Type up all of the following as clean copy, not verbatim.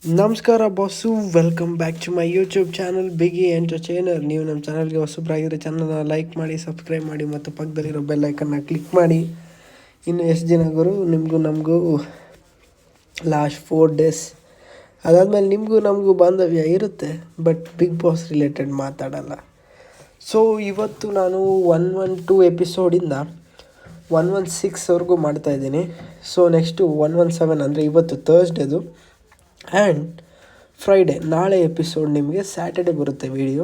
ನಮಸ್ಕಾರ boss, welcome back to my YouTube channel ಬಿಗಿ entertainer. ನೀವು ನಮ್ಮ ಚಾನಲ್ಗೆ ಹೊಸಬ್ರಾಗಿದ್ದರೆ ಚಾನಲ್ನ ಲೈಕ್ ಮಾಡಿ, ಸಬ್ಸ್ಕ್ರೈಬ್ ಮಾಡಿ ಮತ್ತು ಪಕ್ಕದಲ್ಲಿರೋ ಬೆಲ್ ಐಕನ್ನ ಕ್ಲಿಕ್ ಮಾಡಿ. ಇನ್ನು ಎಷ್ಟು ದಿನ ಗುರು ನಿಮಗೂ ನಮಗೂ ಲಾಸ್ಟ್ 4 ಡೇಸ್ ಅದಾದಮೇಲೆ ನಿಮಗೂ ನಮಗೂ ಬಾಂಧವ್ಯ ಇರುತ್ತೆ, ಬಟ್ ಬಿಗ್ ಬಾಸ್ ರಿಲೇಟೆಡ್ ಮಾತಾಡಲ್ಲ. ಸೊ ಇವತ್ತು ನಾನು 112 ಎಪಿಸೋಡಿಂದ 116ವರೆಗೂ ಮಾಡ್ತಾಯಿದ್ದೀನಿ. ಸೊ ನೆಕ್ಸ್ಟು 117 ಅಂದರೆ ಇವತ್ತು ಥರ್ಸ್ಡೇದು ಆ್ಯಂಡ್ ಫ್ರೈಡೇ ನಾಳೆ ಎಪಿಸೋಡ್ ನಿಮಗೆ ಸ್ಯಾಟರ್ಡೇ ಬರುತ್ತೆ video.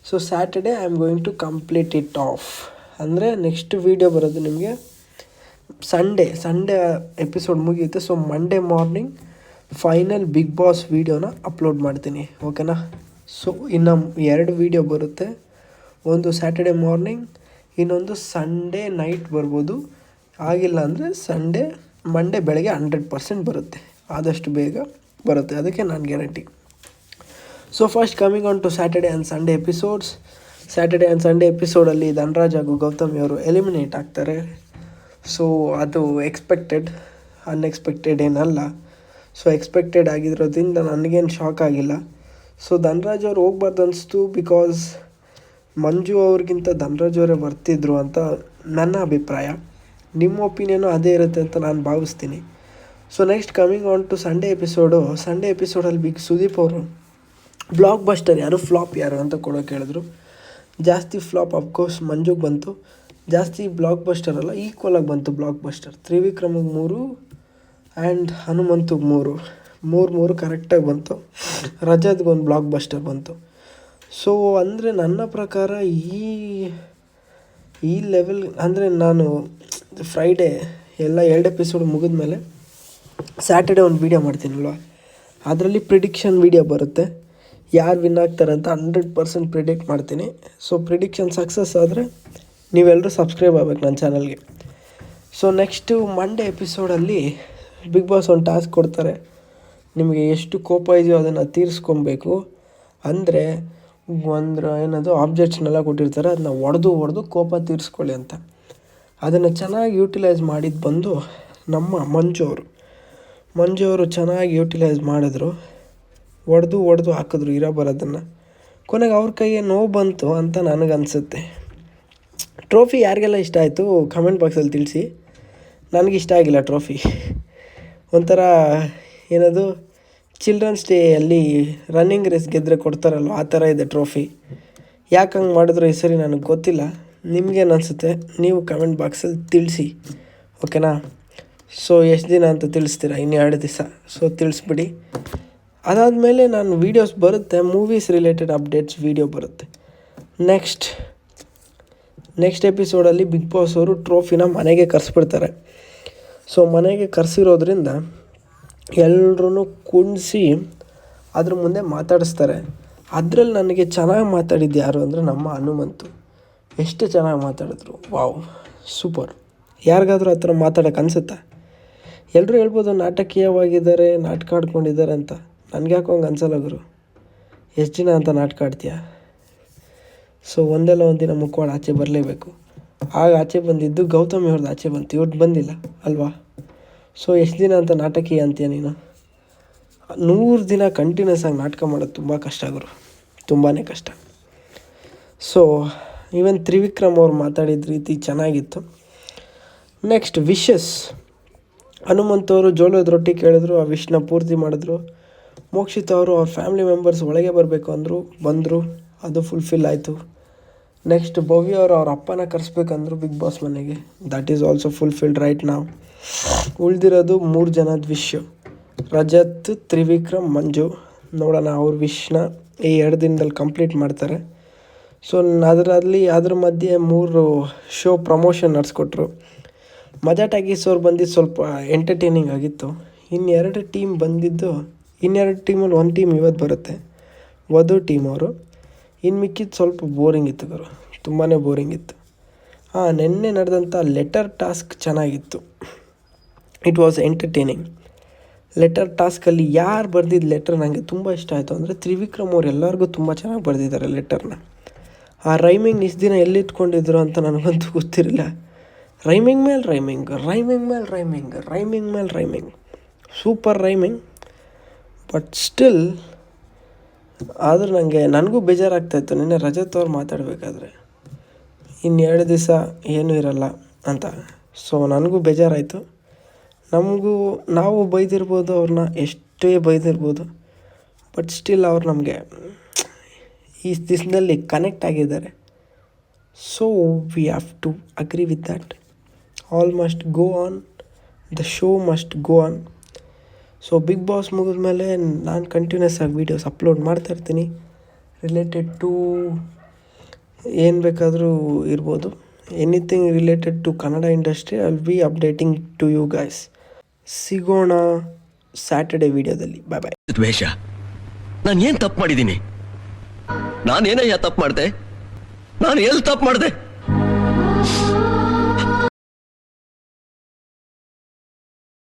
So Saturday I am going to complete it off. ಅಂದರೆ ನೆಕ್ಸ್ಟ್ ವೀಡಿಯೋ ಬರೋದು ನಿಮಗೆ ಸಂಡೇ ಎಪಿಸೋಡ್ ಮುಗಿಯುತ್ತೆ. So Monday morning final Bigg Boss ವೀಡಿಯೋನ ಅಪ್ಲೋಡ್ ಮಾಡ್ತೀನಿ, ಓಕೆನಾ. ಸೊ ಇನ್ನು 2 ವೀಡಿಯೋ ಬರುತ್ತೆ, ಒಂದು ಸ್ಯಾಟರ್ಡೇ ಮಾರ್ನಿಂಗ್, ಇನ್ನೊಂದು ಸಂಡೇ ನೈಟ್ ಬರ್ಬೋದು. ಆಗಿಲ್ಲ ಅಂದರೆ ಮಂಡೇ ಬೆಳಗ್ಗೆ 100% ಬರುತ್ತೆ, ಆದಷ್ಟು ಬೇಗ ಬರುತ್ತೆ, ಅದಕ್ಕೆ ನಾನು guarantee. So first coming on to Saturday and Sunday episodes. Saturday and Sunday ಎಪಿಸೋಡಲ್ಲಿ ಧನ್ರಾಜ್ ಹಾಗೂ ಗೌತಮಿ ಅವರು ಎಲಿಮಿನೇಟ್ ಆಗ್ತಾರೆ. ಸೊ ಅದು ಅನ್ಎಕ್ಸ್ಪೆಕ್ಟೆಡ್ ಏನಲ್ಲ. ಸೊ ಎಕ್ಸ್ಪೆಕ್ಟೆಡ್ ಆಗಿರೋದ್ರಿಂದ ನನಗೇನು ಶಾಕ್ ಆಗಿಲ್ಲ. ಸೊ ಧನ್ರಾಜ್ ಅವ್ರು ಹೋಗ್ಬಾರ್ದು ಅನಿಸ್ತು, ಬಿಕಾಸ್ ಮಂಜು ಅವ್ರಿಗಿಂತ ಧನ್ರಾಜ್ ಅವರೇ ಬರ್ತಿದ್ರು ಅಂತ ನನ್ನ ಅಭಿಪ್ರಾಯ. ನಿಮ್ಮ ಒಪಿನಿಯನು ಅದೇ ಇರುತ್ತೆ ಅಂತ ನಾನು ಭಾವಿಸ್ತೀನಿ. So next coming on to Sunday ಎಪಿಸೋಡಲ್ಲಿ ಬಿಗ್ ಸುದೀಪ್ ಅವರು ಬ್ಲಾಕ್ ಬಸ್ಟರ್ ಯಾರು, ಫ್ಲಾಪ್ ಯಾರು ಅಂತ ಕೊಡೋಕೆ ಹೇಳಿದ್ರು. ಜಾಸ್ತಿ ಫ್ಲಾಪ್ ಅಫ್ಕೋರ್ಸ್ ಮಂಜುಗೆ ಬಂತು, ಜಾಸ್ತಿ ಬ್ಲಾಕ್ ಬಸ್ಟರ್ ಅಲ್ಲ, ಈಕ್ವಲಾಗಿ ಬಂತು ಬ್ಲಾಕ್ ಬಸ್ಟರ್. ತ್ರಿವಿಕ್ರಮಿಗೆ 3 ಆ್ಯಂಡ್ ಹನುಮಂತುಗೆ 3 ಕರೆಕ್ಟಾಗಿ ಬಂತು. ರಜತ್ಗೊಂದು ಬ್ಲಾಕ್ ಬಸ್ಟರ್ ಬಂತು. ಸೊ ಅಂದರೆ ನನ್ನ ಪ್ರಕಾರ ಈ ಲೆವೆಲ್ ಅಂದರೆ ನಾನು ಫ್ರೈಡೇ ಎಲ್ಲ 2 ಎಪಿಸೋಡ್ ಮುಗಿದ್ಮೇಲೆ ಸ್ಯಾಟರ್ಡೇ ಒಂದು ವೀಡಿಯೋ ಮಾಡ್ತೀನಲ್ವ, ಅದರಲ್ಲಿ ಪ್ರಿಡಿಕ್ಷನ್ ವೀಡಿಯೋ ಬರುತ್ತೆ. ಯಾರು ವಿನ್ ಆಗ್ತಾರೆ ಅಂತ 100% ಪ್ರಿಡಿಕ್ಟ್ ಮಾಡ್ತೀನಿ. ಸೊ ಪ್ರಿಡಿಕ್ಷನ್ ಸಕ್ಸಸ್ ಆದರೆ ನೀವೆಲ್ಲರೂ ಸಬ್ಸ್ಕ್ರೈಬ್ ಆಗಬೇಕು ನನ್ನ ಚಾನಲ್ಗೆ. ಸೊ ನೆಕ್ಸ್ಟು ಮಂಡೇ ಎಪಿಸೋಡಲ್ಲಿ ಬಿಗ್ ಬಾಸ್ ಒಂದು ಟಾಸ್ಕ್ ಕೊಡ್ತಾರೆ. ನಿಮಗೆ ಎಷ್ಟು ಕೋಪ ಇದೆಯೋ ಅದನ್ನು ತೀರಿಸ್ಕೊಬೇಕು. ಅಂದರೆ ಏನದು ಆಬ್ಜೆಕ್ಟ್ಸ್ನೆಲ್ಲ ಕೊಟ್ಟಿರ್ತಾರೆ, ಅದನ್ನ ಹೊಡೆದು ಕೋಪ ತೀರಿಸ್ಕೊಳ್ಳಿ ಅಂತ. ಅದನ್ನು ಚೆನ್ನಾಗಿ ಯೂಟಿಲೈಸ್ ಮಾಡಿದ್ದು ಬಂದು ನಮ್ಮ ಮಂಜು ಅವರು ಚೆನ್ನಾಗಿ ಯೂಟಿಲೈಸ್ ಮಾಡಿದ್ರು. ಹೊಡೆದು ಹಾಕಿದ್ರು ಇರೋ ಬರೋದನ್ನು. ಕೊನೆಗೆ ಅವ್ರ ಕೈಗೆ ನೋವು ಬಂತು ಅಂತ ನನಗನ್ಸುತ್ತೆ. ಟ್ರೋಫಿ ಯಾರಿಗೆಲ್ಲ ಇಷ್ಟ ಆಯಿತು ಕಮೆಂಟ್ ಬಾಕ್ಸಲ್ಲಿ ತಿಳಿಸಿ. ನನಗಿಷ್ಟ ಆಗಿಲ್ಲ ಟ್ರೋಫಿ. ಒಂಥರ ಏನದು ಚಿಲ್ಡ್ರನ್ಸ್ ಡೇಯಲ್ಲಿ ರನ್ನಿಂಗ್ ರೇಸ್ ಗೆದ್ದರೆ ಕೊಡ್ತಾರಲ್ವ, ಆ ಥರ ಇದೆ ಟ್ರೋಫಿ. ಯಾಕೆ ಹಂಗೆ ಮಾಡಿದ್ರು ಈ ಸರಿ ನನಗೆ ಗೊತ್ತಿಲ್ಲ. ನಿಮಗೇನು ಅನಿಸುತ್ತೆ ನೀವು ಕಮೆಂಟ್ ಬಾಕ್ಸಲ್ಲಿ ತಿಳಿಸಿ, ಓಕೆನಾ. ಸೊ ಎಷ್ಟು ದಿನ ಅಂತ ತಿಳಿಸ್ತೀರಾ? ಇನ್ನು 2 ದಿವಸ. ಸೊ ತಿಳಿಸ್ಬಿಡಿ. ಅದಾದಮೇಲೆ ನಾನು ವೀಡಿಯೋಸ್ ಬರುತ್ತೆ, ಮೂವೀಸ್ ರಿಲೇಟೆಡ್ ಅಪ್ಡೇಟ್ಸ್ ವೀಡಿಯೋ ಬರುತ್ತೆ. ನೆಕ್ಸ್ಟ್ ಎಪಿಸೋಡಲ್ಲಿ ಬಿಗ್ ಬಾಸ್ ಅವರು ಟ್ರೋಫಿನ ಮನೆಗೆ ಕರೆಸ್ಬಿಡ್ತಾರೆ. ಸೊ ಮನೆಗೆ ಕರೆಸಿರೋದ್ರಿಂದ ಎಲ್ಲರೂ ಕುಣಿಸಿ ಅದ್ರ ಮುಂದೆ ಮಾತಾಡಿಸ್ತಾರೆ. ಅದರಲ್ಲಿ ನನಗೆ ಚೆನ್ನಾಗಿ ಮಾತಾಡಿದ್ದು ಯಾರು ಅಂದರೆ ನಮ್ಮ ಹನುಮಂತು. ಎಷ್ಟು ಚೆನ್ನಾಗಿ ಮಾತಾಡಿದ್ರು, ವಾವ್, ಸೂಪರ್. ಯಾರಿಗಾದ್ರೂ ಆ ಥರ ಮಾತಾಡೋಕೆ ಅನಿಸುತ್ತಾ? ಎಲ್ಲರೂ ಹೇಳ್ಬೋದು ನಾಟಕೀಯವಾಗಿದ್ದಾರೆ, ನಾಟಕ ಆಡ್ಕೊಂಡಿದ್ದಾರೆ ಅಂತ. ನನಗೆ ಯಾಕೋ ಹಂಗೆ ಅನ್ಸಲ್ಲ ಗುರು. ಎಷ್ಟು ದಿನ ಅಂತ ನಾಟಕ ಆಡ್ತೀಯ? ಸೊ ಒಂದೆಲ್ಲ ಒಂದು ದಿನ ಮುಖವಾಡ ಆಚೆ ಬರಲೇಬೇಕು. ಆಗ ಆಚೆ ಬಂದಿದ್ದು ಗೌತಮಿ ಅವ್ರದ್ದು ಆಚೆ ಬಂತು, ಇವ್ರದ್ದು ಬಂದಿಲ್ಲ ಅಲ್ವಾ. ಸೊ ಎಷ್ಟು ದಿನ ಅಂತ ನಾಟಕೀಯ ಅಂತೀಯ ನೀನು? 100 ದಿನ ಕಂಟಿನ್ಯೂಸ್ ಆಗಿ ನಾಟಕ ಮಾಡೋದು ತುಂಬ ಕಷ್ಟ ಗುರು, ತುಂಬಾ ಕಷ್ಟ. ಸೊ ಈವನ್ ತ್ರಿವಿಕ್ರಮ್ ಅವ್ರು ಮಾತಾಡಿದ ರೀತಿ ಚೆನ್ನಾಗಿತ್ತು. Next wishes. ಹನುಮಂತವರು ಜೋಳದ ರೊಟ್ಟಿ ಕೇಳಿದ್ರು, ಆ ವಿಶ್ನ ಪೂರ್ತಿ ಮಾಡಿದ್ರು. ಮೋಕ್ಷಿತ್ ಅವರು ಅವ್ರ ಫ್ಯಾಮಿಲಿ ಮೆಂಬರ್ಸ್ ಒಳಗೆ ಬರಬೇಕು ಅಂದರು, ಬಂದರು, ಅದು ಫುಲ್ಫಿಲ್ ಆಯಿತು. ನೆಕ್ಸ್ಟ್ ಭವ್ಯ ಅವರು ಅವ್ರ ಅಪ್ಪನ ಕರೆಸ್ಬೇಕಂದ್ರು ಬಿಗ್ ಬಾಸ್ ಮನೆಗೆ, that is also fulfilled right ನಾವು. ಉಳಿದಿರೋದು 3 ಜನದ ವಿಶ್, ರಜತ್, ತ್ರಿವಿಕ್ರಮ್, ಮಂಜು. ನೋಡೋಣ ಅವ್ರ ವಿಶ್ನ ಈ 2 ದಿನದಲ್ಲಿ ಕಂಪ್ಲೀಟ್ ಮಾಡ್ತಾರೆ. ಸೊ ಅದ್ರ ಮಧ್ಯೆ 3 ಶೋ ಪ್ರಮೋಷನ್ ನಡೆಸ್ಕೊಟ್ರು. ಮಜಾ ಟಾಕೀಸ್ ಅವ್ರು ಬಂದಿದ್ದು ಸ್ವಲ್ಪ ಎಂಟರ್ಟೈನಿಂಗ್ ಆಗಿತ್ತು. ಇನ್ನೆರಡು ಟೀಮಲ್ಲಿ 1 ಟೀಮ್ ಇವತ್ತು ಬರುತ್ತೆ, ವಧು ಟೀಮ್ ಅವರು. ಇನ್ನು ಮಿಕ್ಕಿದ್ದು ಸ್ವಲ್ಪ ಬೋರಿಂಗ್ ಇತ್ತು ಗುರು, ತುಂಬಾ ಬೋರಿಂಗ್ ಇತ್ತು. ನೆನ್ನೆ ನಡೆದಂಥ ಲೆಟರ್ ಟಾಸ್ಕ್ ಚೆನ್ನಾಗಿತ್ತು. It was entertaining. ಲೆಟರ್ ಟಾಸ್ಕಲ್ಲಿ ಯಾರು ಬರೆದಿದ್ದು ಲೆಟರ್ ನನಗೆ ತುಂಬ ಇಷ್ಟ ಆಯಿತು ಅಂದರೆ ತ್ರಿವಿಕ್ರಮ್ ಅವ್ರು ಎಲ್ಲರಿಗೂ ತುಂಬ ಚೆನ್ನಾಗಿ ಬರೆದಿದ್ದಾರೆ ಲೆಟರ್ನ. ಆ ರೈಮಿಂಗ್ ಇಷ್ಟು ದಿನ ಎಲ್ಲಿಟ್ಕೊಂಡಿದ್ರು ಅಂತ ನನಗಂತೂ ಗೊತ್ತಿರಲಿಲ್ಲ. ರೈಮಿಂಗ್ ಮೇಲೆ rhyming, super rhyming. But still ಆದರೂ ನನಗೂ ಬೇಜಾರಾಗ್ತಾಯಿತ್ತು ನಿನ್ನೆ ರಜತ್ ಅವ್ರು ಮಾತಾಡಬೇಕಾದ್ರೆ ಇನ್ನು 2 ದಿವಸ ಏನೂ ಇರಲ್ಲ ಅಂತ. ಸೊ ನನಗೂ ಬೇಜಾರಾಯಿತು. ನಾವು ಬೈದಿರ್ಬೋದು ಅವ್ರನ್ನ, ಎಷ್ಟೇ ಬೈದಿರ್ಬೋದು, ಬಟ್ ಸ್ಟಿಲ್ ಅವ್ರು ನಮಗೆ ಈ ದಿಸದಲ್ಲಿ ಕನೆಕ್ಟ್ ಆಗಿದ್ದಾರೆ. So we have to agree with that. All must go on, the show must go on. So Bigg Boss ಮುಗಿದ್ಮೇಲೆ ನಾನು ಕಂಟಿನ್ಯೂಸ್ ಆಗಿ ವೀಡಿಯೋಸ್ ಅಪ್ಲೋಡ್ ಮಾಡ್ತಾಯಿರ್ತೀನಿ ರಿಲೇಟೆಡ್ ಟು ಏನು ಬೇಕಾದರೂ ಇರ್ಬೋದು. Anything related to Kannada industry I will be updating to you guys. ಸಿಗೋಣ Saturday ವೀಡಿಯೋದಲ್ಲಿ. Bye ಬಾಯ್. ದ್ವೇಷ, ನಾನು ಏನು ತಪ್ಪು ಮಾಡಿದ್ದೀನಿ? ನಾನೇನಯ್ಯ ತಪ್ಪು ಮಾಡಿದೆ? ನಾನು ಎಲ್ಲಿ ತಪ್ಪು ಮಾಡಿದೆ?